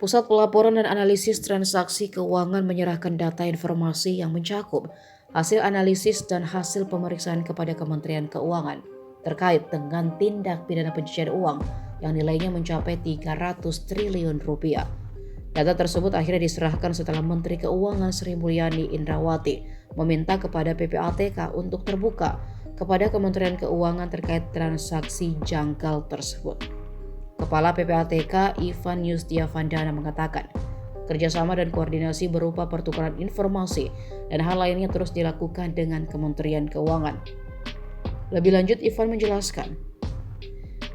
Pusat Pelaporan dan Analisis Transaksi Keuangan menyerahkan data informasi yang mencakup hasil analisis dan hasil pemeriksaan kepada Kementerian Keuangan terkait dengan tindak pidana pencucian uang yang nilainya mencapai 300 triliun rupiah. Data tersebut akhirnya diserahkan setelah Menteri Keuangan Sri Mulyani Indrawati meminta kepada PPATK untuk terbuka kepada Kementerian Keuangan terkait transaksi janggal tersebut. Kepala PPATK Ivan Yustiavandana mengatakan, kerjasama dan koordinasi berupa pertukaran informasi dan hal lainnya terus dilakukan dengan Kementerian Keuangan. Lebih lanjut, Ivan menjelaskan,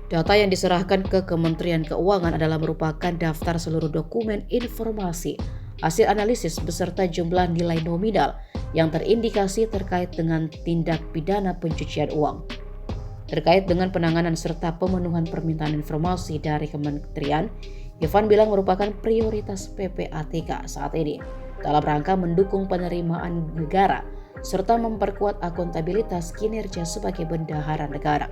data yang diserahkan ke Kementerian Keuangan adalah merupakan daftar seluruh dokumen informasi, hasil analisis beserta jumlah nilai nominal yang terindikasi terkait dengan tindak pidana pencucian uang. Terkait dengan penanganan serta pemenuhan permintaan informasi dari kementerian, Ivan bilang merupakan prioritas PPATK saat ini dalam rangka mendukung penerimaan negara serta memperkuat akuntabilitas kinerja sebagai bendahara negara.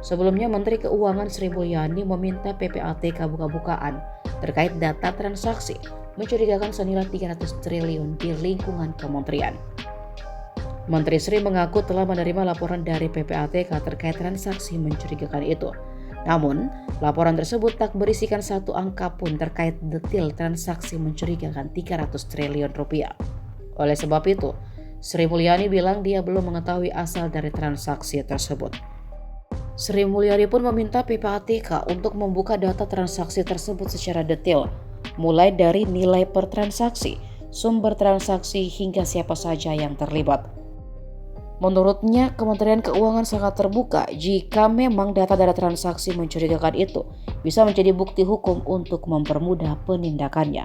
Sebelumnya, Menteri Keuangan Sri Mulyani meminta PPATK buka-bukaan terkait data transaksi mencurigakan senilai 300 triliun di lingkungan kementerian. Menteri Sri mengaku telah menerima laporan dari PPATK terkait transaksi mencurigakan itu. Namun, laporan tersebut tak berisikan satu angka pun terkait detail transaksi mencurigakan 300 triliun rupiah. Oleh sebab itu, Sri Mulyani bilang dia belum mengetahui asal dari transaksi tersebut. Sri Mulyani pun meminta PPATK untuk membuka data transaksi tersebut secara detail, mulai dari nilai per transaksi, sumber transaksi hingga siapa saja yang terlibat. Menurutnya, Kementerian Keuangan sangat terbuka jika memang data-data transaksi mencurigakan itu bisa menjadi bukti hukum untuk mempermudah penindakannya.